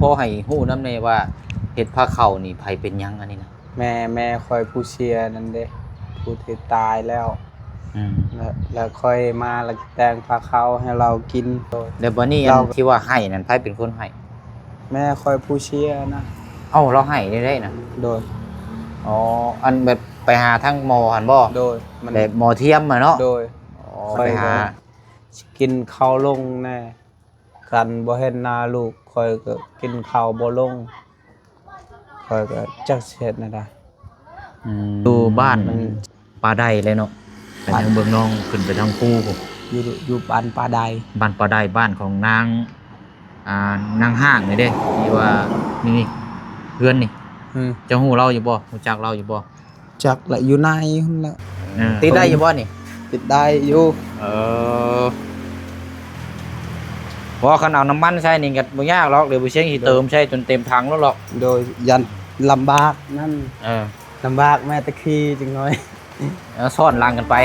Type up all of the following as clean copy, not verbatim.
พอให้ฮู้นำแน่ว่าเฮ็ดผ้าเข้านี่ไผเป็นหยังอันนี้นะแม่คอยผู้เชียร์นั่นเด้ผู้ที่ตายแล้วแล้วค่อยมาแล้วแต่งพาเขาให้เรากินแล้วบัดนี้อันที่ว่าให้นั่นไผเป็นคนให้แม่คอยผู้เชียร์นะเอ้าเราให้ได้นะโดยอ๋ออันแบบไปหาทั้งหมอหั่นบ่โดยมันแบบหมอเทียมอะเนาะโดยไปหากินข้าวลงแน่กันบ่เห็นหน้าลูกคอยก็กินข้าวบ่ลงคอยก็จักเฮ็ดนั่นได้ดูบ้านมันปลาไดเลยเนาะไปทางเบืองน้องขึ้นไปทางภูผมอยู่บ้านปลาไดบ้านปลาไดบ้านของนางนางห้างนี่เด้ที่ว่านี่เพื่อนนี่จะฮู้เราอยู่บ่ฮู้จักเราอยู่บ่จักแหละอยู่ในหั่นแหละติดได้อยู่บ่นี่ติดได้อยู่เพราะคันเอาน้ำมันใช้นี่ก็บ่ยากหรอกเดี๋ยวบ่เชียงสิเติมใช้จนเต็มถังแล้วหรอกโดยยันลำบากนั่นลำบากแม่ตะคีจังน้อยซ่อนลังกันไป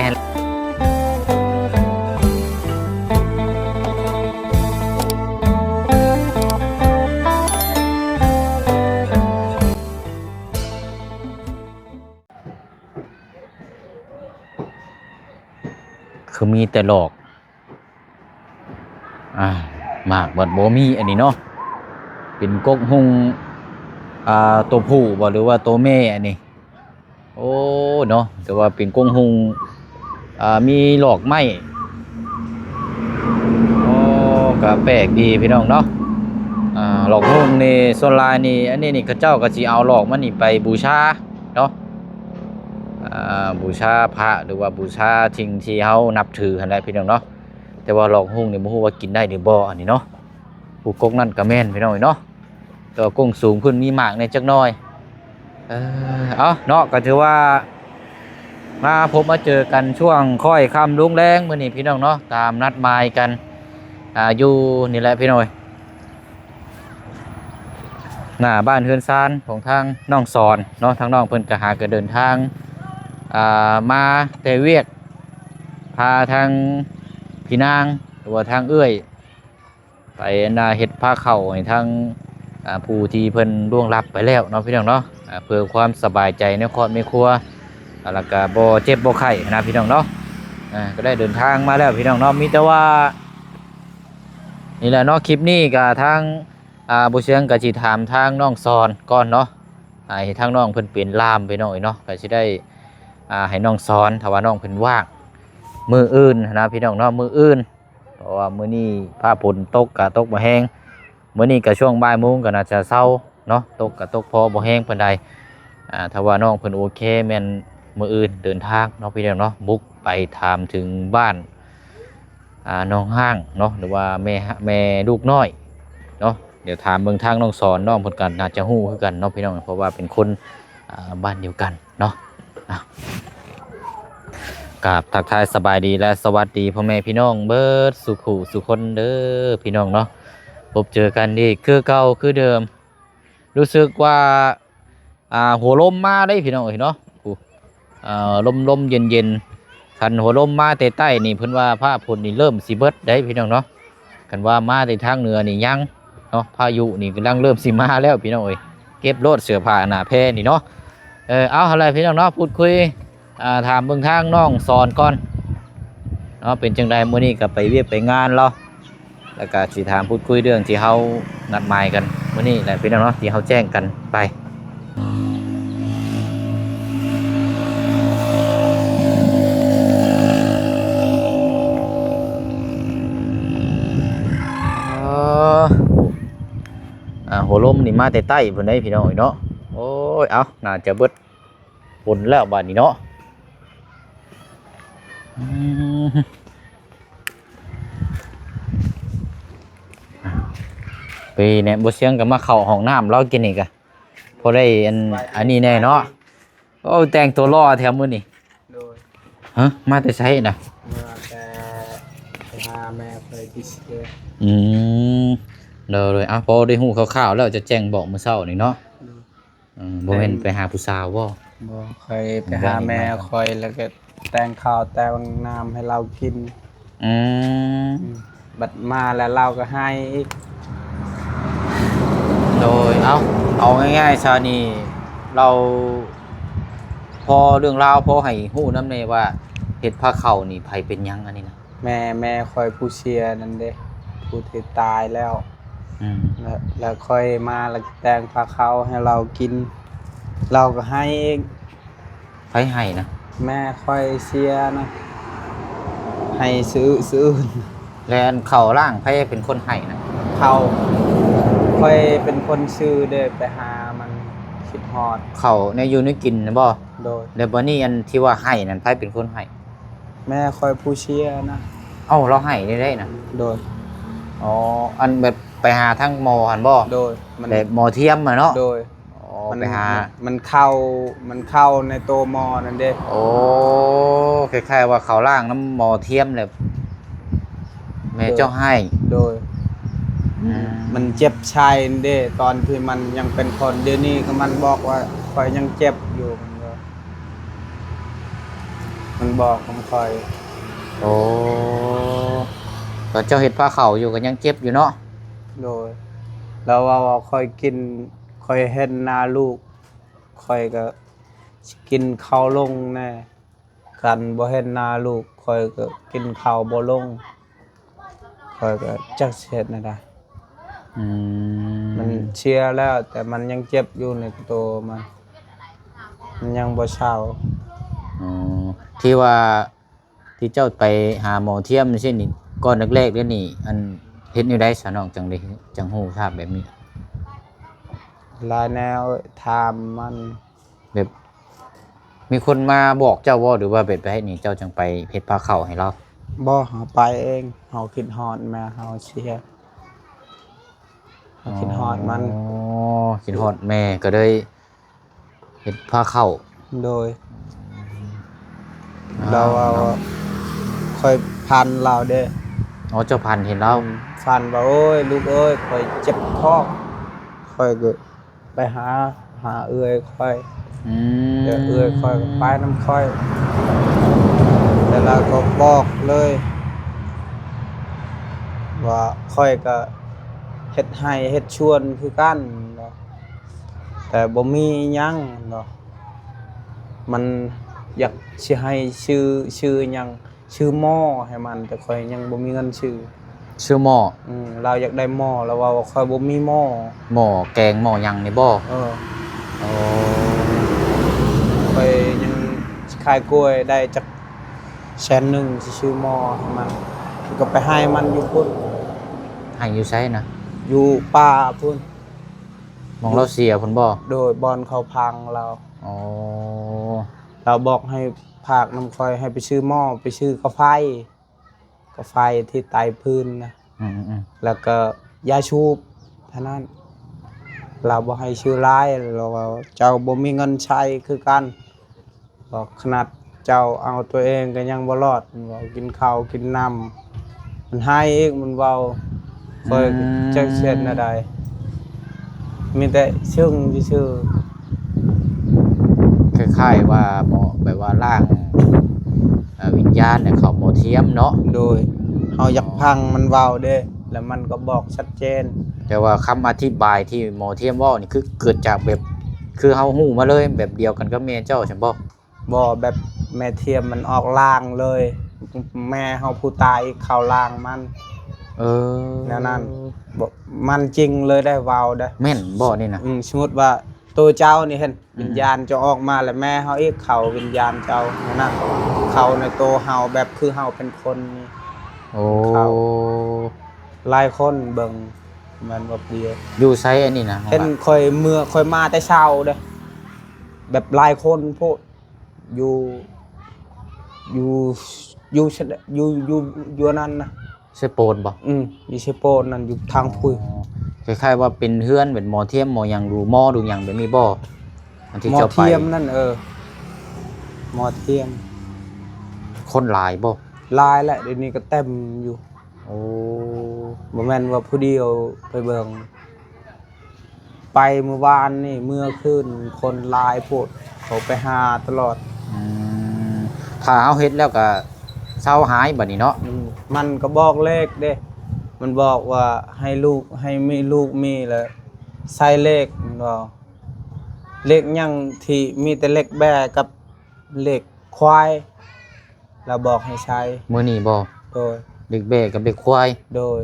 คือมีแต่หลอกมากบัดบ่มีอันนี้เนาะเป็นกกหุงตัวผู้บ่หรือว่าตัวแม่อันนี้โอ้เนาะแต่ว่าเป็นกงหุงมีหลอกไม้โอ้ก็แปลกดีพี่น้องเนาะหลอกหุงนี่ส่วนลายนี่อันนี้นี่เขาเจ้าก็สิเอาหลอกมันนี่ไปบูชาเนาะบูชาพระหรือว่าบูชาสิ่งที่เฮานับถือหั่นแหละพี่น้องเนาะแต่ว่าหลอกหุงนี่บ่ฮู้ว่ากินได้หรือบ่อันนี้เนาะผู้กกนั่นก็แม่นพี่น้องเนาะตัวกงสูงขึ้นมีมากในจักหน่อยเนาะก็ถือว่ามาพบมาเจอกันช่วงค่อยค่ำลุงแรงมื้อนี้พี่น้องเนาะตามนัดหมายกันอยู่นี่แหละพี่น้อยหน้าบ้านเฮือนซานของทางน้องสอนเนาะทางน้องเพิ่นก็หาก็เดินทางมาแต่เวียกพาทางพี่นางหรือว่าทางเอื้อยไปเฮ็ดผ้าเข้าให้ทางผู้ที่เพิ่นล่วงลับไปแล้วเนาะพี่น้องเนาะเพื่อความสบายใจในครอบครัวแล้วก็บ่เจ็บบ่ไข้นะพี่น้องเนาะก็ได้เดินทางมาแล้วพี่น้องเนาะมีแต่ว่านี่แหละเนาะคลิปนี้ก็ทางบ่เชียงก็สิถามทางน้องสอนก่อนเนาะให้ทางน้องเพิ่นเป็นล่ามไปหน่อยเนาะก็สิได้ให้น้องสอนถ้าว่าน้องเพิ่นว่างมื้ออื่นนะพี่น้องเนาะมื้ออื่นเพราะว่ามื้อนี้ฟ้าฝนตกก็ตกบ่แห้งมื้อนี้ก็ช่วงบ่ายโมงก็น่าจะเช้าเนาะตกก็ตกพอบ่แห้งปานใดถ้าว่าน้องเพิ่นโอเคแม่นมื้ออื่นเดินทางเนาะพี่น้องเนาะบุกไปถามถึงบ้านน้องห้างเนาะหรือว่าแม่ลูกน้อยเนาะเดี๋ยวถามเบิ่งทางน้องสอนน้องเพิ่นก็น่าจะฮู้คือกันเนาะพี่น้องเพราะว่าเป็นคนบ้านเดียวกันเนาะกราบทักทายสบายดีและสวัสดีพ่อแม่พี่น้องเบิดสุขสุคนเด้อพี่น้องเนาะพบเจอกันดีคือเก่าคือเดิมรู้สึกว่าหัวลมมาได้พี่น้องเนาะลมเย็นคันหัวลมมาแต่ใต้นี่เพิ่นว่าพระฝนนี่เริ่มสิเบิดได้พี่น้องเนาะคันว่ามาแต่ทางเหนือนี่ยังเนาะพายุนี่กำลังเริ่มสิมาแล้วพี่น้องเก็บรถเสื้อผ้าหน้าแพนี่เนาะเอาอะไรพี่น้องเนาะพูดคุยถามเบิ่งทางน้องสอนก่อนเนาะเป็นจังไดมื้อนี้ก็ไปเวียกไปงานแล้วก็สิถามพูดคุยเรื่องที่เฮานัดหมายกันมื้อนี้แหละพี่น้องเนาะที่เฮาแจ้งกันไปหัวลมนี่มาแต่ใต้เพิ่นได้พี่น้องเนาะโอ้ยเอาน่าจะเบิดฝนแล้วบัดนี้เนาะไปเนี่ยบ่เสียงก็มาเข้าห้องน้ำเรากินอีกอะพอได้อันนี้แน่เนาะโอ้แต่งตัวรอแถมมื้อนี่มาแต่ไสน่ะมาแต่ไปหาแม่ไปที่เชียเลยพอได้ฮู้คร่าวๆแล้วจะแจ้งบอกมื้อเช้านี่เนาะบ่แม่นไปหาผู้สาวบ่เคยไปหาแม่คอยแล้วก็แต่งข้าวแต่งน้ำให้เรากินบัดมาแล้วเราก็ให้อีก เอาง่ายๆชานี่เราพอเรื่องราวพอให้ฮู้นำแน่ว่าเฮ็ดผ้าเข้านี่ไผเป็นหยังอันนี้นะแม่คอยผู้เชียร์นั่นเด้ผู้ที่ตายแล้ว อืม แล้วค่อยมาแล้วแต่งพาเขาให้เรากิน เราก็ให้เอง ไผให้นะ แม่ค่อยเชียร์นะให้ซื้อ แล้วอันเข้าล่างไผเป็นคนให้นะ เขาค่อยเป็นคนซื้อเด้ไปหามันคิดฮอด เข้าในอยู่ในกินนะบ่ โดย แล้วบัดนี้อันที่ว่าให้นั่นไผเป็นคนให้ แม่ค่อยผู้เชียร์นะ เอ้าเราให้ได้นะ โดย อ๋ออันแบบไปหาทั้งหมอหั่นบ่ โดยมัน แบบหมอเทียมอะเนาะ โดย อ๋อ มัน ไปหา มันเข้าในตัวมอนั่นเด้ โอ้คล้ายๆว่าเขาล่างน้ำหมอเทียมเลยแม่เจ้าให้ โดย มันเจ็บชายนั่นเด้ตอนที่มันยังเป็นคนเดี๋ยวนี้ก็มันบอกว่าคอยยังเจ็บอยู่มันบอกผมคอย โอ้ตอนเจ้าเห็ดผ้าเข่าอยู่ก็ยังเจ็บอยู่เนาะ โดยแล้วว่าคอยกินคอยเห็นหน้าลูกคอยก็กินข้าวลงแน่กันบ่เห็นหน้าลูกคอยก็กินข้าวบ่ลงคอยก็จักเฮ็ดน่ะได้ อื มันเชียร์แล้ว แต่มันยังเจ็บอยู่ในตัวมันยังบ่เศร้า อ๋อที่ว่าที่เจ้าไปหาหมอเทียมนี่ใช่นี่ก่อนแรกๆเด้อนี่ อันเฮ็ดอยู่ได้สะน้องจังได๋จังฮู้ทราบแบบนี้ หลายแนวถามมัน แบบมีคนมาบอกเจ้าบ่หรือว่าแบบไปให้นี่เจ้าจังไปเฮ็ดผ้าเข่าให้เรา บ่เฮาไปเองเฮาคิดฮอดแม่เฮาเชียร์เฮาคิดฮอดมัน อ๋อคิดฮอดแม่ก็เลยเฮ็ดผ้าเข่า โดยเราเอาค่อยพันเราเด้ อ๋อเจ้าพันธุ์เห็นแล้ว ฟันว่าโอ้ยลูกเอ้ยค่อยเจ็บท้องค่อยก็ไปหาเอื้อยค่อย อืม เดี๋ยวเอื้อยค่อยก็ไปน้ำค่อยแต่เราก็บอกเลย ว่าค่อยก็เฮ็ดให้เฮ็ดชวนคือกันเนาะแต่บ่มีหยังเนาะมันอยากสิให้ชื่อหยังชื่อหม้อให้มันแต่ค่อยยังบ่มีเงินชื่อ ชื่อหม้อ เราอยากได้หม้อแล้วว่าค่อยบ่มีหม้อ หม้อแกงหม้อหยังนี่บ่ เออ อ๋อ ค่อยยังขายกล้วยได้จัก100,000สิชื่อหม้อให้มันก็ไปให้มันอยู่พุ่น ให้อยู่ไสนะ อยู่ป่าพุ่น หมองเราเสียพุ่นบ่ โดยบอนเขาพังเรา อ๋อ เราบอกให้ภาคน้ำคอยให้ไปซื้อหม้อไปซื้อกาแฟที่ไตพื้นนะ อืม แล้วก็ยาชูบเท่านั้นเราบอกให้ชื่อร้ายเราว่าเจ้าบ่มีเงินใช้คือกันบอกขนาดเจ้าเอาตัวเองก็ยังบ่รอดมันบอกกินข้าวกินน้ำมันให้อีกมันเบาคอยจักเช็ดนะได้มีแต่ชื่งชื่อ คล้ายๆว่าหมอแบบว่าร่างวิญญาณเนี่ยเขาหมอเทียมเนาะ โดยเฮาอยากพังมันเว้าเด้แล้วมันก็บอกชัดเจน แต่ว่าคำอธิบายที่หมอเทียมเว้านี่คือเกิดจากแบบคือเฮาฮู้มาเลยแบบเดียวกันกับแม่เจ้าใช่บ่ บ่แบบแม่เทียมมันออกล่างเลย แม่เฮาผู้ตายเข้าล่างมัน เออ แนวนั้นบ่มันจริงเลยได้เว้าได้ แม่นบ่นี่นะ สมมุติว่าตัวเจ้านี่เห็นวิญญาณจะออกมาแล้วแม่เฮาอีกเข้าวิญญาณเจ้านั่นเข้าในตัวเฮาแบบคือเฮาเป็นคนนี่ โอ้ เข้า หลายคนเบิ่งมันบ่เดียว อยู่ไสอันนี้นะ เห็นค่อยค่อยมาแต่เช้าเด้อแบบหลายคนโพดอยู่นั่นนะ ใช่โปนบ่ อยู่เชโปนนั่นอยู่ทางพุย คล้ายๆว่าเป็นเฮือนเป็นหมอเทียมหมอหยังดูหม้อดูหยังแบบนี้บ่อันที่ หมอ เจ้าไป เทียมนั่นหมอเทียม คนหลายบ่ ลายแหละเดี๋ยวนี้ก็เต็มอยู่ โอ้ บ่แม่นว่าผู้เดียวไปเบิ่งไปเมื่อวานนี่เมื่อคืนคนหลายโพดเขาไปหาตลอด อืมถ้าเฮาเฮ็ดแล้วก็เซาหายบัดนี้เนาะ มันก็บอกเลขเด้มันบอกว่าให้ลูกให้มีลูกมีแล้วใส่เลข ว่าเลขยังที่มีแต่เลขแบกับเลขควายเราบอกให้ใช้ มื้อนี้บ่ โดย เด็กแบกกับเด็กควาย โดย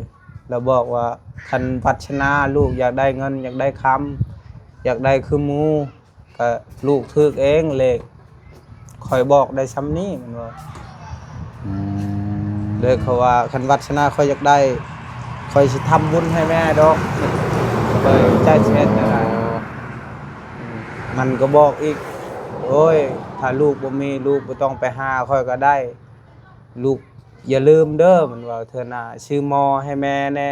เราบอกว่าคันพัฒนาลูกอยากได้เงินอยากได้คำอยากได้คือหมูก็ลูกทึกเองเลขคอยบอกได้ซ้ำนี้มันว่า อืม เลยเขาว่าคันวัฒนาคอยอยากได้คอยสิทำบุญให้แม่ดอกคอยใจเช็ดอะไรมันก็บอกอีกโอ้ยถ้าลูกบ่มีลูกบ่ต้องไปหาคอยก็ได้ ลูกอย่าลืมเด้อมันว่าเธอน่ะชื่อหมอให้แม่แน่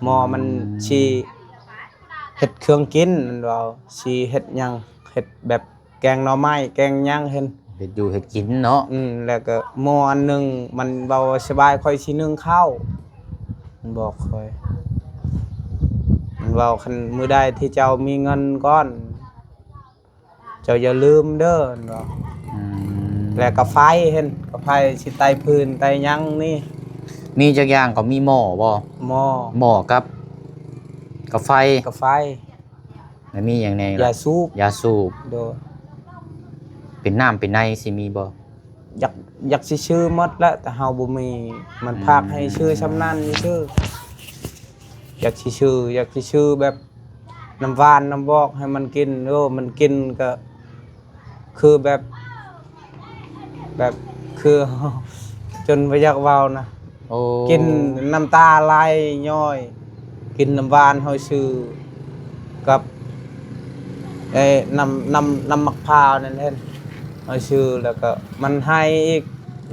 หมอมันชีเฮ็ดเครื่องกินมันว่าชีเฮ็ดหยังเฮ็ดแบบแกงหน่อไม้แกงหยังเห็น เฮ็ดอยู่เฮ็ดกินเนาะ แล้วก็หมออันหนึงมันเบาสบายค่อยสินึ่งข้าวมันบอกค่อยมันเว้าคันมื้อใดที่เจ้ามีเงินก้อน เจ้าอย่าลืมเด้อมันว่า อืม แล้วก็ไฟเห็นก็ไฟสิไตพื้นไตหยังนี่ มีจักอย่างก็มีหม้อบ่ หมอ หม้อกับไฟ กับไฟ แล้วมีหยังแหน่ อย่าสูบ ยาสูบ โดย เป็นน้ำเป็นในสิมีบ่ อยากสิชื่อหมดแล้วแต่เฮาบ่มีมันพากให้ชื่อชำนาญนี่ชื่ออยากสิชื่อแบบน้ำหวานน้ำบอกให้มันกินมันกินก็คือแบบคือ จนบ่อยากเว้านะ โอ้ กินน้ำตาไหลย้อย กินน้ำหวานเฮาชื่อกับน้ำมะพร้าวนั่นเองเอาชื่อแล้วก็มันให้อีก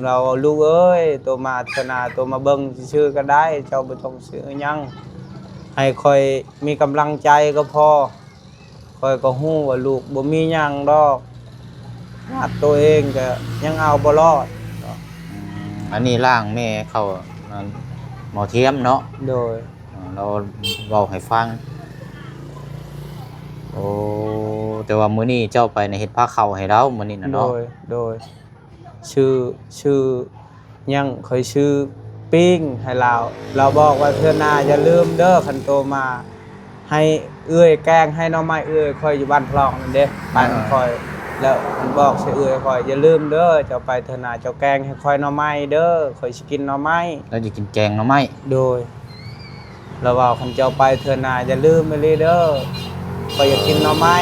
เราลูกเอ้ยตัวมาธนาตัวมาเบิ่งชื่อก็ได้เจ้าบ่ต้องซื้อหยังให้คอยมีกำลังใจก็พอคอยก็ฮู้ว่าลูกบ่มีหยังดอกญาติตัวเองก็ยังเอาบ่รอด อันนี้ร่างแม่เขานั่นหมอเทียมเนาะ โดย เราเว้าให้ฟังโอ้แต่ว่ามื้อนี้เจ้าไปในเฮ็ดผ้าเข้าวให้เรามื้อนี้น่ะ โด เนาะ ยชื่อยังเคยชื่อปิ้งให้เราบอกว่าเทื่อหน้าอย่าลืมเด้อคันโตมาให้เอื้อยแกงให้หน้องไม้เอื้อยคอยอยู่บ้านพลองนั่นเด้บ้านคอยแล้วมันบอกใส่เอื้อยคอยอย่าลืมเด้อเจ้าไปเทื่อหน้าเจ้าแกงให้คอยหน้องไม้เด้อคอยสิกินหน้องไม้ เราจะกินแกงหน่อไม้ โดยเราว่าคันเจ้าไปเทื่อหน้าอย่าลืมไปเลยเด้อคอยอยากกินหน้องไม้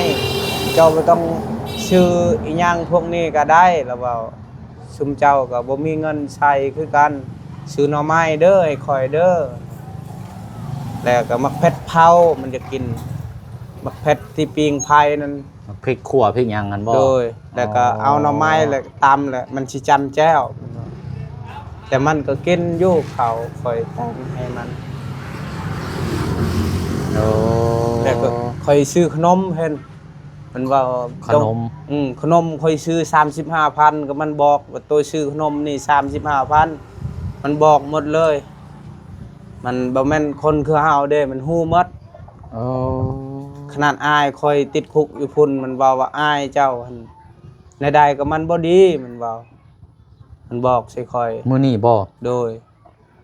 เจ้าบ่ต้องชื่ออีหยังพวกนี้ก็ได้เราว่าซุมเจ้าก็บ่มีเงินใช้คือกันซื้อหน่อไม้เด้อให้คอยเด้อแล้วก็มักเผ็ดเผามันจะกินมักเผ็ดที่ปิ้งไผ่นั่น พริกขั่วพริกหยังกันบ่ โดยแล้วก็เอาหน่อไม้แล้วตำแล้วมันสิจำแจ้วแต่มันก็กินอยู่เขาคอยตั้งให้มัน โอ้ แล้วก็คอยซื้อขนมเพิ่นมันว่า ขนม ขนมคอยซื้อ 35,000ก็มันบอกว่าตัวซื้อขนมนี่ 35,000มันบอกหมดเลย มันบ่แม่นคนคือเฮาเด้มันฮู้หมด โอ้ ขนาดอายคอยติดคุกอยู่พุ่นมันเว้าว่าอายเจ้าหั่นในใดก็มันบ่ดีมันเว้ามันบอกใส่คอย มื้อนี้บ่ โดย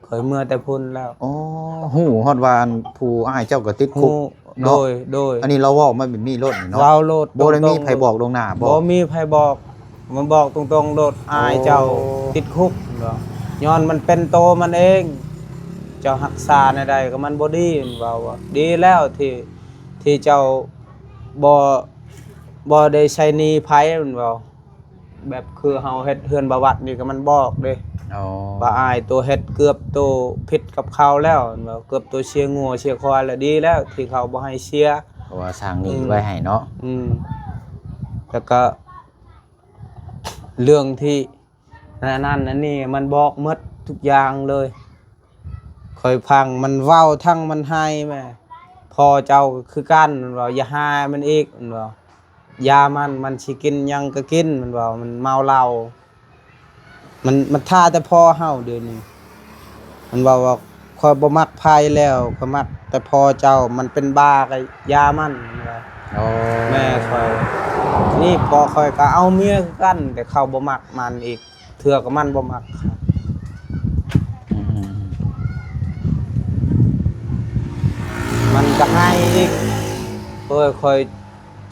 คอยเมื่อแต่พุ่นแล้ว โอ้ฮู้ฮอดว่าอันผู้อ้ายเจ้าก็ติดคุก ฮู้ เนาะ โดย อันนี้เราเว้ามาแบบนี้โลดนี่เนาะ เราโลด บ่ได้มี ตรงๆ ไผบอกลวงหน้าบ่ บ่มีไผบอกมันบอกตรงๆโลดอายเจ้า โอ้ ติดคุกเนาะย้อนมันเป็นโตมันเอง เจ้ารักษาในใดก็มันบ่ดีมันเว้าว่าดีแล้วที่เจ้าบ่ได้ใช้หนี้ไผมันเว้าแบบคือเฮาเฮ็ดเฮือนประวัตินี่ก็มันบอกเด้ อ๋อ ว่าอายตัวเฮ็ดเกือบตัวผิดกับเขาแล้วมันเว้าเกือบตัวเชียงัวเชียควายแล้วดีแล้วที่เขาบ่ให้เชีย เพราะว่าสร้างหนี้ไว้ให้เนาะ แล้วก็เรื่องที่นั่นนี่มันบอกหมดทุกอย่างเลยคอยพังมันเว้าทั้งมันให้แม่พอเจ้าก็คือกันมันว่าอย่าหามันอีกมันว่ายามันสิกินหยังก็กินมันว่ามันเมาเหล้ามันท่าแต่พอเฮาเดี๋ยวนี้มันว่าคอยบ่มักภัยแล้วก็มักแต่พอเจ้ามันเป็นบ้าก็ยามันว่า โอ้ แม่คอยนี่พอคอยก็เอาเมียคือกัน แต่เขาบ่มักมันอีกเถื่อก็มันบ่มัก อืม มันก็ให้อีกค ค่อย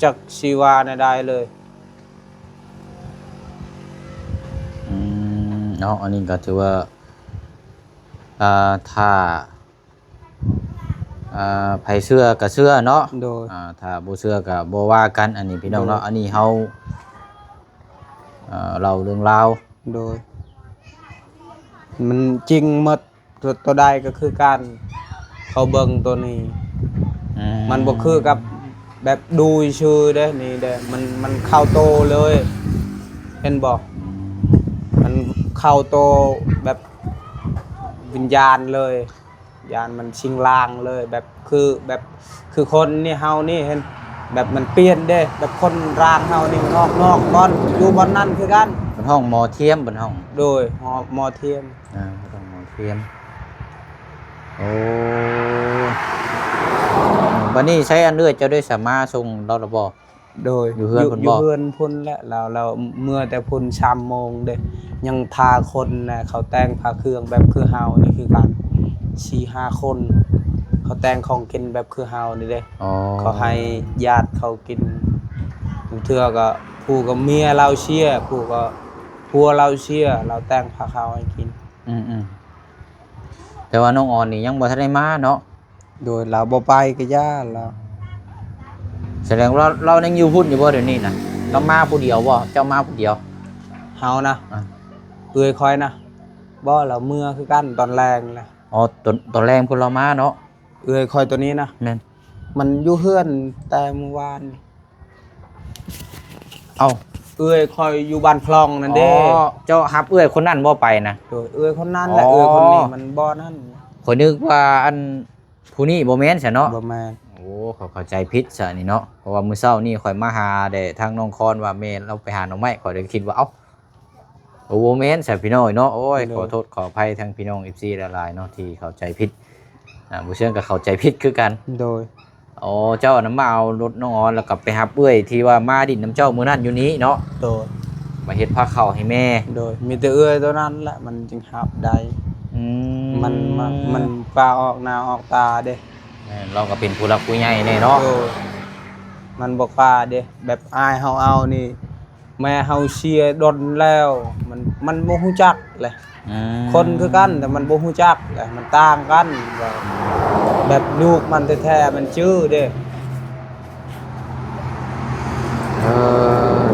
จักชีวาในได้เลย เนาะอันนี้ก็ถือว่าถ้าไผเชื่อก็เชื่อเนาะ โดย ถ้าบ่เชื่อก็บ่ว่ากันอันนี้พี่น้องเนาะอันนี้เฮาเล่าเรื่องราว โดย มันจริงหมดตัวใดก็คือการเขาเบิ่งตัวนี้ มันบ่คือกับแบบดูชื่อเด้นี่เด้มันเข้าโตเลย เห็นบ่มันเข้าโตแบบวิญญาณเลยญาณมันชิงลางเลยแบบคือคนนี่เฮานี่เห็นแบบมันเปลี่ยนเด้แบบคนร่างเฮานี่นอกบ่อนอยู่บ่อนนั้นคือกัน เป็นห้องหมอเทียมเป็นห้อง โดยหมอเทียม เป็นห้องหมอเทียมโอ้วันนี้ใช้อันเลือดเจ้าได้สามารถส่งเราระบอ โดย อยู่เฮือนพุ่นบ่ อยู่เฮือนพุ่นแหละเราเมื่อแต่พุ่นชามโมงเด้ยังทาคนนะเขาแต่งผ้าเครื่องแบบคือเฮานี่คือกัน 4-5 คน เขาแต่งของกินแบบคือเฮานี่เด้ อ๋อ เขาให้ญาติเขากินบางเทื่อก็ผู้ก็เมียเราเชียร์ผู้ก็ผัวเราเชียร์เราแต่งผ้าขาวให้กิน แต่ว่าน้องออนนี่ยังบ่ทันได้มาเนาะ โดยเราบ่ไปก็ย่าเรา แสดงว่าเรายังอยู่พุ่นอยู่บ่เดี๋ยวนี้นะเรามาผู้เดียวบ่เจ้ามาผู้เดียว เฮานะ อ่ะ เอื้อยคอยนะบ่เราเมื่อคือกันตอนแรงนะ อ๋อตอนแรกพุ่นเรามาเนาะ เอื้อยคอยตัวนี้นะ แม่น มันอยู่เฮือนแต่เมื่อวาน เอ้า เอื้อยคอยอยู่บ้านคลองนั่นเด้ อ๋อเจ้าฮับเอื้อยคนนั้นบ่ไปนะ โดยเอื้อยคนนั้นแหละ อ๋อ เอื้อยคนนี้มันบ่นั่น ข่อยนึกว่าอันผู้นี้บ่แม่นซะเนาะ บ่แม่น โอ้เขาเข้าใจผิดซะนี่เนาะเพราะว่ามื้อเช้านี่ข่อยมาหาได้ทางน้องคอนว่าแม่เราไปหาหน่อไม้ข่อยเลยคิดว่าเอ้าโอ้บ่แม่นซะพี่น้อยเนาะโอ้ยขอโทษขออภัยทางพี่น้อง FC หลายๆเนาะที่เข้าใจผิดบ่เชื่อก็เข้าใจผิดคือกัน โดย อ๋อเจ้าน้ำมาเอารถน้องออนแล้วก็ไปหาเปื่อยที่ว่ามาดินน้ำเจ้ามื้อนั้นอยู่นี้เนาะ โดย มาเฮ็ดผ้าข้าวให้แม่ โดยมีแต่เอื้อยตัวนั้นแหละมันจึงหับได้ อื มันปลาออกหน้าออกตาเด้ เราก็เป็นผู้รักผู้ใหญ่แน่เนาะ โดยมันบ่กล้าเด้แบบอายเฮาเอานี่ แม่เฮาเชียร์ดนแล้วมันบ่ฮู้จักเลย คนคือกันแต่มันบ่ฮู้จักแหละมันต่างกันแบบลูกมันแท้ๆมันชื่อเด้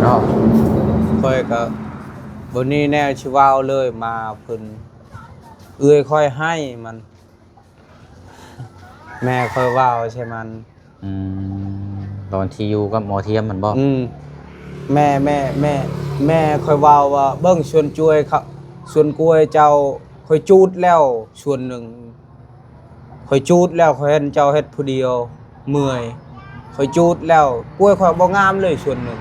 เนาะ ค่อยก็บ่นี้แนวสิเว้าเลยมาเพิ่นเอื้อยค่อยให้มัน แม่ค่อยเว้าใช่มัน ตอนที่อยู่กับหมอเทียมมันบ่ แม่ค่อยเว้าว่าเบิ่งชวนช่วยเขาชวนกล้วยเจ้าค่อยจูดแล้วชวนหนึ่งค่อยจูดแล้วค่อยเห็นเจ้าเฮ็ดผู้เดียวเมื่อยค่อยจูดแล้วกล้วยค่อยบ่งามเลยชวนหนึ่ง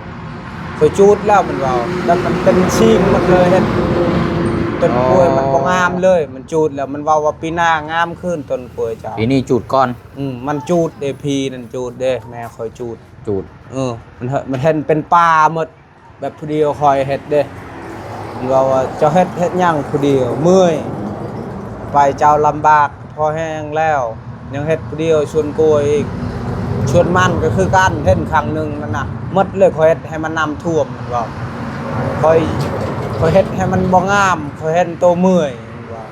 ค่อยจูดแล้วมันเว้าแล้วมันเป็นชิงหมดเลยเฮ็ดต้นกล้วยมันบ่งามเลย มันจูดแล้วมันเว้าว่าปีหน้างามขึ้นต้นกล้วยเจ้า ปีนี้จูดก่อน มันจูดเด้พีนั่นจูดเด้แม่ค่อยจูด จูด มันเห็นเป็นปลาหมดแบบผู้เดียวคอยเฮ็ดเด้มันว่าเจ้าเฮ็ดหยังผู้เดียวเมื่อยไปเจ้าลำบากพอแห้งแล้วยังเฮ็ดผู้เดียวชวนกล้วยอีกชวนมันก็คือกันเฮ็ดครั้งหนึงนั่นน่ะหมดเลยคอยเฮ็ดให้มันน้ำท่วมมันว่าคอยเฮ็ดให้มันบ่งามคอยเฮ็ดโตเมื่อยมันว่า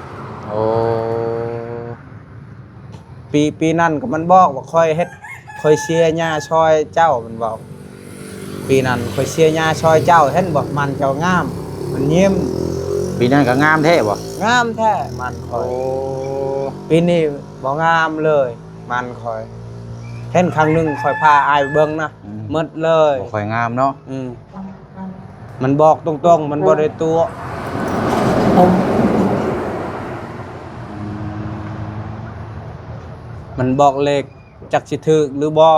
โอ้ ปีนั้นก็มันบอกว่าคอยเฮ็ดคอยเชียร์หญ้าชอยเจ้ามันบอกปีนั้นคอยเชียร์หญ้าชอยเจ้าเห็นบ่มันเจ้างามมันยิ้ม ปีนั้นก็งามแท้บ่ งามแท้มันคอยปีนี้บ่งามเลยมันคอยเห็นครั้งหนึงคอยพาอายไปเบิ่งนะหมดเลย บ่ค่อยงามเนาะ มันบอกตรงๆมันบ่ได้ตัวมันบอกเลขจักสิถูกหรือบ่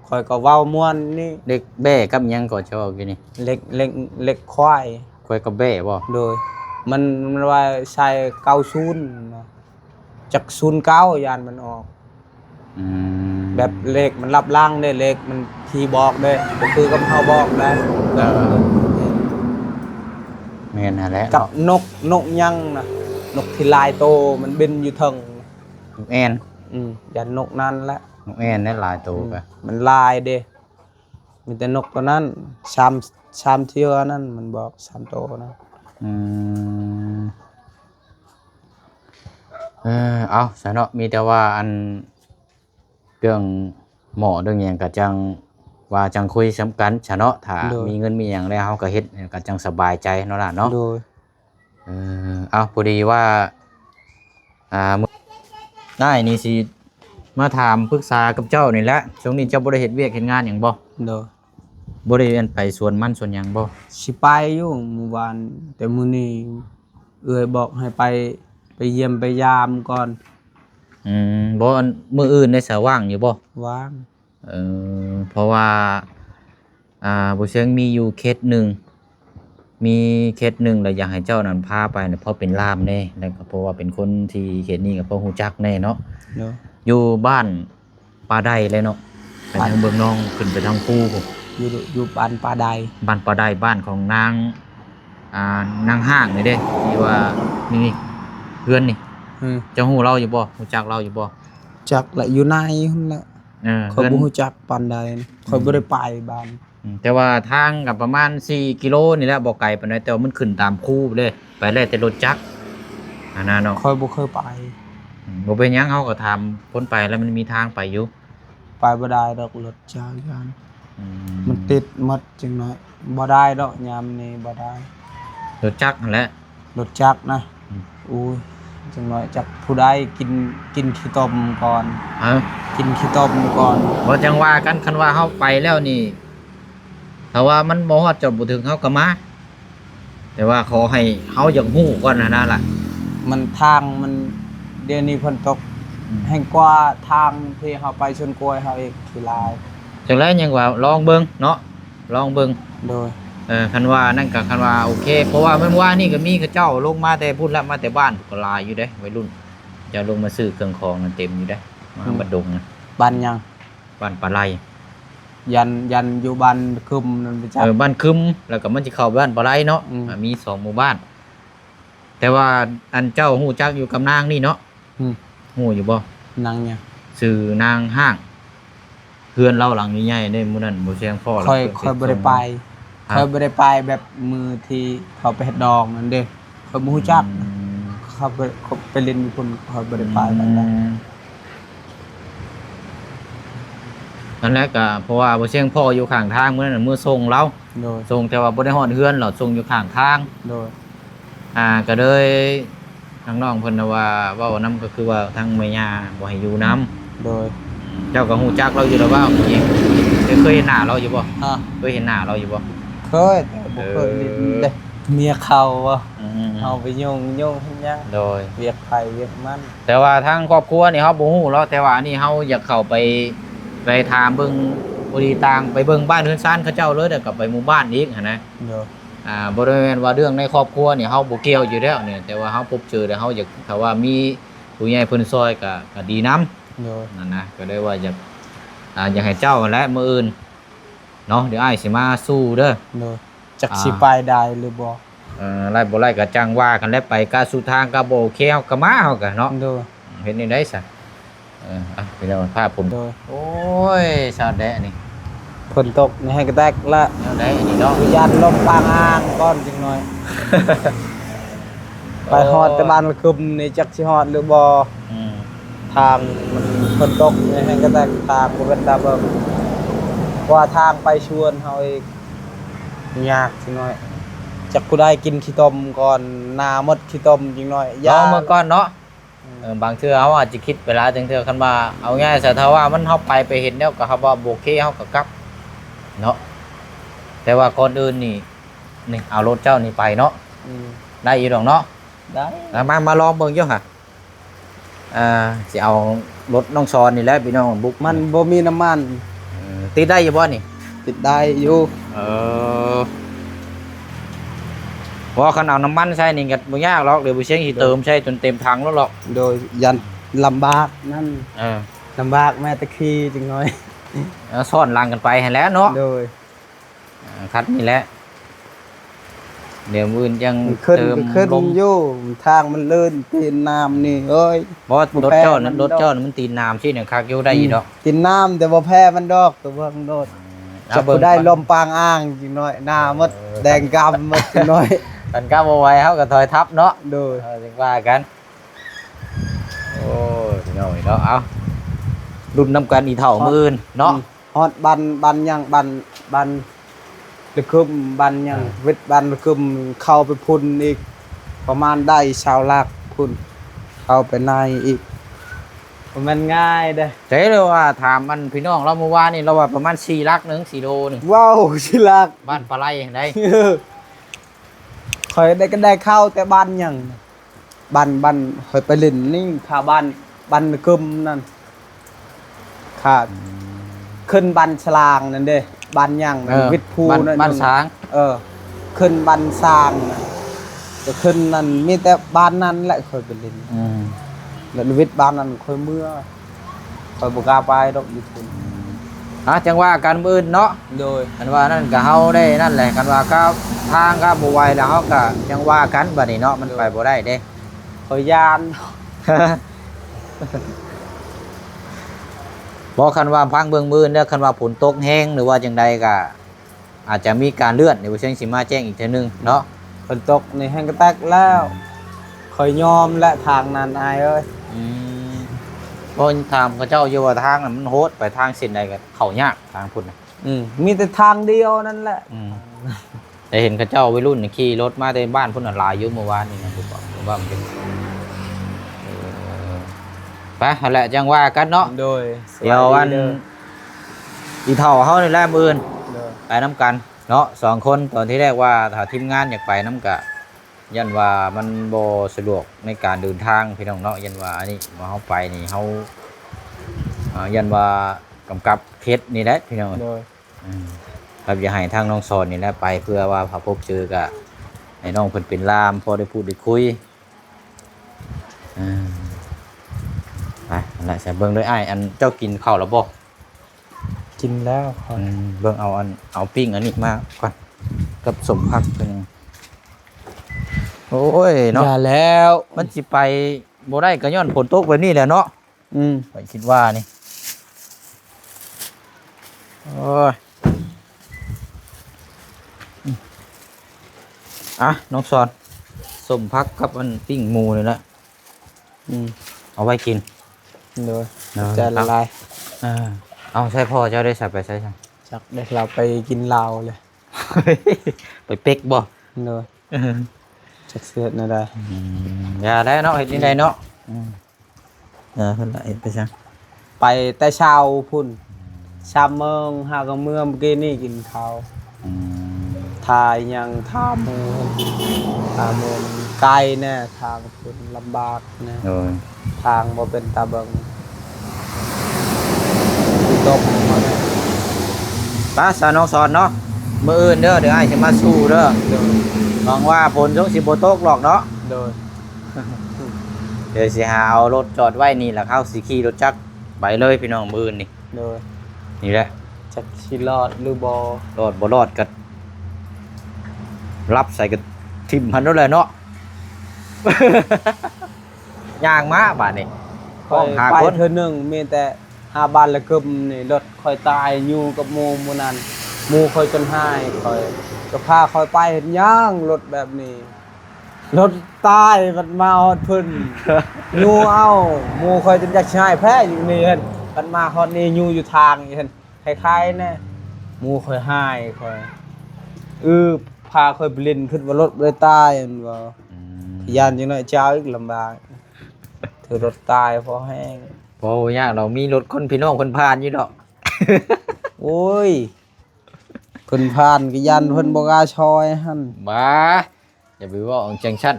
คอยก็เว้าม่วนนี่ เด็กแบ้กับหยังก็ชอบกินนี่ เล็กควาย ค่อยกับแบ้บ่ โดยมันว่าใช้90จาก09ยานมันออก แบบเลขมันรับล่างได้เลขมันทีบอกได้ก็คือกับเฮาบอกได้ แม่นหั่นแหละ กับนกยังนะนกที่ลายโตมันบินอยู่เทิง แอน ยันนกนั้นแหละ นกแอ่นนั่นหลายตัวกะ มันลายเด้มีแต่นกตัวนั้นชามเที่ยวนั่นมันบอก3ตัวนะ อืมเอาซะเนาะมีแต่ว่าอันเรื่องหมอเรื่องหยังก็จังว่าจังคุยสำคัญซะเนาะถ้ามีเงินมีหยังแล้วเฮาก็เฮ็ดก็จังสบายใจเนาะล่ะเนาะ โดย เอาพอดีว่ามื้อได้นี่สิมาถามปรึกษากับเจ้านี่แหละช่วงนี้เจ้าบ่ได้เฮ็ดเวียกเฮ็ดงานหยังบ่ โดย บ่ได้อันไปสวนมันสวนหยังบ่ สิไปอยู่เมื่อวานแต่มื้อนี้เอื้อยบอกให้ไปเยี่ยมไปยามก่อน บ่อันมื้ออื่นได้สะว่างอยู่บ่ ว่าง เพราะว่าบ่เชิงมีอยู่เคสหนึ่งมีเคสหนึ่งแล้วอยากให้เจ้านั้นพาไปเนี่ยเพราะเป็นล่ามแน่แล้วก็เพราะว่าเป็นคนที่เขตนี้ก็เพราะฮู้จักแน่เนาะ เนาะ อยู่บ้านปลาไดเลยเนาะไปทางเบืองน้องขึ้นไปทางภูผม อยู่บ้านป่าใด บ้านปลาไดบ้านของนางนางห้างนี่เด้ที่ว่านี่เพื่อนนี่ เจ้าฮู้เราอยู่บ่ฮู้จักเราอยู่บ่ จักละอยู่ในหั่นแหละ เขา เพื่อน บ่ฮู้จักปานใดเขาบ่ได้ไปบ้าน แต่ว่าทางกับประมาณ4กิโลนี่แหละบ่ไกลปานใดแต่ว่ามันขึ้นตามคูไปเลยไปได้แต่รถจักรอันนั้นเนาะ ค่อยบ่เคยไป บ่เป็นหยังเฮาก็ถามพ้นไปแล้วมันมีทางไปอยู่ ไปบ่ได้ดอกรถจักรยานมันติดหมดจังน้อยบ่ได้ดอกยามนี้บ่ได้ รถจักรนั่นแหละ รถจักรนะ อืม อุ้ยจังน้อยจักผู้ใดกินขี้ต้มก่อน เอ้า กินขี้ต้มก่อน บ่จังว่ากันคันว่าเฮาไปแล้วนี่ถ้าว่ามันบ่ฮอดจอดบ่ถึงเฮาก็มา แต่ว่าขอให้เฮาอยากฮู้ก่อนนะล่ะ มันทางมันเดี๋ยวนี้ฝนตกแห่งกว่าทางที่เฮาไปชนกล้วยเฮาอีกขี้ลาย จังได๋ยังว่าลองเบิ่งเนาะลองเบิ่ง โดย คันว่านั่นก็คันว่าโอเคเพราะว่ามันว่านี่ก็มีเขาเจ้าลงมาแต่พุ่นละมาแต่บ้านก็หลายอยู่เด้วัยรุ่นจะลงมาซื้อเครื่องของนั่นเต็มอยู่เด้มาบัดดงนะ บ้านยัง บ้านปลาไหล ยันอยู่บ้านคึมนั่นไปจัก บ้านคึมแล้วก็มันสิเข้าบ้านปลาไหลเนาะ มี2หมู่บ้าน แต่ว่าอันเจ้าฮู้จักอยู่กับนางนี่เนาะ อืม ฮู้อยู่บ่ นางเนี่ย ชื่อนางห้างเพื่อนเราหลังใหญ่ๆเด้มื้อนั้นบ่แซงพ่อแล้ว ค่อยบ่ได้ไปค่อยบ่ได้ไปแบบมือที่เขาไปเฮ็ดดองนั่นเด้ค่อยบ่ฮู้จักเขาไปเล่นอยู่พุ่นค่อยบ่ได้ไปนั่นแหละ นั่นแหละก็เพราะว่าบ่เชียงพ่ออยู่ข้างทางมื้อนั้นนะมื้อส่งเรา โดย ส่งแต่ว่าบ่ได้ฮอดเฮือนหรอกส่งอยู่ข้างทาง โดย ก็เลยทางน้องเพิ่นน่ะว่าเว้านํก็คือว่าทางแม่ย่าบ่ให้อยู่นํ โดย เจ้าก็ฮู้จักเราอยู่แล้วว่าจริงเคยเห็นหน้าเราอยู่บ่ อ่ะ เคยเห็นหน้าเราอยู่บ่ เคยแต่บ่เคยเล่นเด้เมียเขาอ่ะ อืม เอาไปโยงเฮ็ดหยัง โดย เวียกไผเวียกมัน แต่ว่าทางครอบครัวนี่เฮาบ่ฮู้หรอกแต่ว่าอันนี้เฮาอยากเข้าไปถามเบิ่งบ่ดีต่างไปเบิ่งบ้านเรือนซ่านเขาเจ้าเลยแล้วก็ไปหมู่บ้านอีกหันนะ โดย บริเวณว่าเรื่องในครอบครัวนี่เฮาบ่เกี่ยวอยู่แล้วเนี่ยแต่ว่าเฮาพบเจอแล้วเฮาอยากถ้าว่ามีผู้ใหญ่เพิ่นซอยก็ดีนํ โดย นั่นนะก็ได้ว่าอยากให้เจ้านั่นแหละมื้ออื่นเนาะเดี๋ยวอ้ายสิมาสู้เด้อ โดยจักสิไปได้หรือบ่ ไล่บ่ไล่ก็จังว่ากันแล้วไปกาสู่ทางก็บ่โอเคเฮาก็มาเฮาก็เนาะ โดย เฮ็ดได้ซะไปแล้วภาพผม โดย โอ้ยชาวแดะนี่ ฝนตกนี่ให้กระแตกละ แนวใดอันนี้เนาะ วิญญาณลมปางอ่างก่อนจังหน่อย ไปฮอดแต่บ้านละคึมนี่จักสิฮอดหรือบ่ อืม ทางมันฝนตกนี่ให้กระแตกทางบ่เป็นตาเบิ่งว่าทางไปชวนเฮาอีกยากจังหน่อยจักผู้ใดกินขี้ต้มก่อนหน้าหมดขี้ต้มจังหน่อย ลองมาก่อนเนาะบางเทื่อเฮาอาจจะคิดเวลาจังเทื่อคันว่าเอาง่ายซะถ้าว่ามันเฮาไปเห็นแล้วก็เฮาว่าบ่โอเคเฮาก็กลับเนาะแต่ว่าก่อนอื่นนี่เอารถเจ้านี่ไปเนาะ อืม ได้อยู่ดอกเนาะ ได้ มาลองเบิ่งอยู่ค่ะสิเอารถน้องชอนนี่แหละพี่น้องบุก มันบ่มีน้ำมัน ติดได้อยู่บ่นี่ ติดได้อยู่ เพราะคันเอาน้ำมันใส่นี่ก็บ่ยากหรอกเดี๋ยวบ่เชียงสิเติมใช้จนเต็มถังแล้วหรอก โดยยันลำบากนั่น เออ ลำบากแม่ตะคีจังน้อย ซ่อนลังกันไปให้แล้วเนาะ โดย คัดนี่แหละ เดี๋ยวมื้อยัง ขึ้น เติม ก็ขึ้น ลม อยู่ทางมันลื่นตีนน้ำนี่เอ้ย บ่รถ แพ้ เจ้านั้น มัน รถ ดอก เจ้านั้นมันตีนน้ำที่เนี่ยคักอยู่ได้อีดอก กินน้ำแต่บ่แพ้มันดอกตัวเบิ่งโดด เอา จะ เบิ่ง ได้ลมปางอ้างจริงน้อยหน้าหมดแดงกำหมดจริงน้อย กันก้าวบ่ไหวเฮาก็ถอยทับเนาะ โดย จังว่ากันโอ้ยพี่น้องเนาะเอารุ่นน้ำกันอีเท่ามื้ออื่นเนาะ ฮอดบันยังบันตะคุมบันยังวิทย์บันตะคุมเข้าไปพุ่นอีก ประมาณได้ชาวลากพุ่นเข้าไปในอีกมันง่ายเด้อ ใจเลยว่าถามมันพี่น้องเราเมื่อวานนี่เราว่าประมาณ4ลักหนึง4โลหนึง ว้าวชิลาก บ้านปลาไหลได้ คอยได้ก็ได้เข้าแต่บ้านยังบ้านคอยไปเล่นนี่ขาบ้านตะคุมนั่นขาขึ้นบ้านฉลางนั่นเด้บ้านยังวิทย์ภู บ้าน นั่น บ้านช้าง ขึ้นบ้านสร้างน่ะจะขึ้นนั่นมีแต่บ้านนั้นแหละคอยไปเล่น แล้ววิทย์บ้านนั้นค่อยเมื่อค่อยบ่กล้าไปดอกอยู่ทุน จังว่ากันมื้ออื่นเนาะ โดย กันว่านั่นก็เฮาได้นั่นแหละกันว่าก็ทางก็บ่ไหวแล้วเฮาก็จังว่ากันบัดนี้เนาะมันไปบ่ได้เด้ ค่อยยาน บ่คันว่าพังเบิ่งมื้อเด้อคันว่าฝนตกแฮงหรือว่าจังใดก็อาจจะมีการเลื่อนเดี๋ยวเชิงสิมาแจ้งอีกเทื่อนึงเนาะ ฝนตกนี่แห้งกระแตกแล้วค่อยยอมและทางนั้นอายเอ้ย เพราะถามเขาเจ้าอยู่ว่าทางนั้นมันโหดไปทางเส้นใดก็เข้ายากทางพุ่นน่ะ มีแต่ทางเดียวนั่นแหละ แต่เห็นเขาเจ้าวัยรุ่นนี่ขี่รถมาแต่บ้านพุ่นน่ะหลายอยู่เมื่อวานนี่นะผมบอกว่ามันเป็นไปนั่นแหละจังว่ากันเนาะ โดย เดี๋ยววันอีเท่าเฮานี่แหละมื้ออื่น โดย ไปน้ำกันเนาะ2คนตอนที่แรกว่าถ้าทีมงานอยากไปน้ำกะยันว่ามันบ่สะดวกในการเดินทางพี่น้องเนาะยันว่าอันนี้มาเฮาไปนี่เฮายันว่ากำกับเคสนี่แหละพี่น้อง โดย ครับอย่าให้ทางน้องสอนนี่แหละไปเพื่อว่าพอพบเจอกะให้น้องเพิ่นเป็นลามพอได้พูดได้คุยไปนั่นแหละใส่เบิ่งด้วยอ้ายอันเจ้ากินข้าวแล้วบ่ กินแล้วค่อย เบิ่งเอาปิ้งอันนี้มาก่อนกับสมพักเป็นโอ้ยเนาะ อย่าแล้ว มันสิไปบ่ได้ก็ย้อนฝนตกแบบนี้แหละเนาะไปคิดว่านี่โอ้ยน้องสอนสมพักกับอันปิ้งหมูนี่แหละเอาไว้กิน โดยจะละลาย เอาใช่พ่อเจ้าได้ใส่ไปใช่ไหม จักได้เราไปกินเหล้าเลย ไปเป๊กบ่ โดยจักเสียดนะได้ อย่าได้เนาะเห็นยังไงเนาะเพิ่นละเห็นไปซัง ไปแต่เช้าพุ่นชามเมืองหาก็เมื่อเมื่อกี้นี่กินข้าวทายยังทาหมูไกลแน่ทางพุ่นลำบากแน่ โอ้ย ทางบ่เป็นตาเบิงที่ตกมาแน่ ป้าสาน้องสอนเนาะมื้ออื่นเด้อเดี๋ยวอ้ายสิมาสู้เด้อ โดย หวังว่าฝนสงสิบ่ตกหรอกเนาะ โดย เดี๋ยวสิหาเอารถจอดไว้นี่แหละเข้าสิขี่รถจักรไปเลยพี่น้องมื้อนี่ โดย นี่แหละ จักสิรอดหรือบ่ รอดบ่รอดก็รับใส่กับทิ่มพันนั่นแหละเนาะ ย่างมาบาดนี้ ค่อย หา ไป คน เทื่อหนึงมีแต่หาบ้านละกึมนี่รถค่อยตายอยู่กับหมู่นั้นหมู่ค่อยจนหายค่อยก็พาค่อยไปเห็นย่างรถแบบนี้รถตายมันมาฮอดพึ่น ยูเอาหมู่ค่อยจนอยากสิให้แพ้อยู่นี่เห็นมันมาฮอดนี่ยูอยู่ทางนี่เห็นคล้ายๆแน่หมู่ค่อยหายค่อยพาค่อยไปเล่นขึ้นว่ารถเลยตายอันว่าย่านจังน้อยเจ้าอีกลำบากถือรถตายพอแห้ง บ่ยากเรามีรถคนพี่น้องคนผ่านอยู่ดอก โอ้ยเพิ่นผ่านก็ยันเพิ่นบ่กล้าชอยหั่น บ้าอย่าไปว่าจังชั้น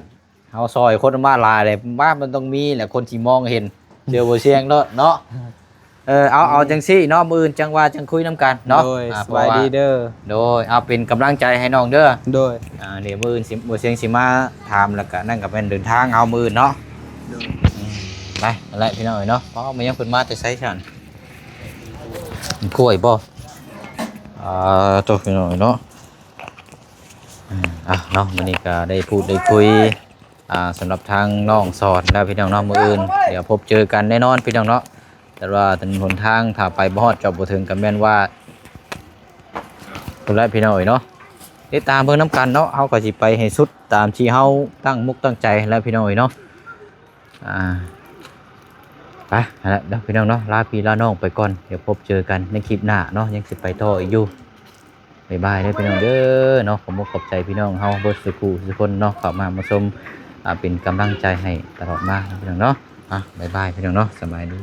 เฮาซอยคนมาหลายเลยบ้ามันต้องมีแหละคนสิมองเห็นเจอบ่เสียงเนาะเอาจังซี่เนาะมื้ออื่นจังว่าจังคุยนํกันเนาะ โดยสบายดีเด้อ โดยเอาเป็นกำลังใจให้น้องเด้อ โดย เดี๋ยวมื้ออื่นสิบ่เสียงสิมาถามแล้วก็นั่นก็เป็นเดินทางเอามื้ออื่นเนาะไปนั่นแหละพี่น้องเอ้ยเนาะเพราะมันยังเพิ่นมาแต่ไสฉันกล้วยบ่ตัวพี่น้องเอ้ยเนาะ เนาะมื้อนี้ก็ได้พูดได้คุยสำหรับทางน้องสอนแล้วพี่น้องเนาะมื้ออื่นเดี๋ยวพบเจอกันแน่นอนพี่น้องเนาะแต่ว่าถนนหนทางถ้าไปบ่ฮอดจอบบ่ถึงก็แม่นว่าพุ่นแหละพี่น้องเอ้ยเนาะติดตามเบิ่งนํกันเนาะเฮาก็สิไปให้สุดตามที่เฮาตั้งมุกตั้งใจแล้วพี่น้องเอ้ยเนาะไปแล้วเดี๋ยวพี่น้องเนาะลาพี่ลาน้องไปก่อนเดี๋ยวพบเจอกันในคลิปหน้าเนาะยังสิไปต่ออีกอยู่บ๊ายบายเด้อพี่น้องเด้อเนาะผมขอบใจพี่น้องเฮาเบิดสุขุทุกคนเนาะเข้ามาชมเป็นกำลังใจให้ตลอดมาพี่น้องเนาะบ๊ายบายพี่น้องเนาะสบายดี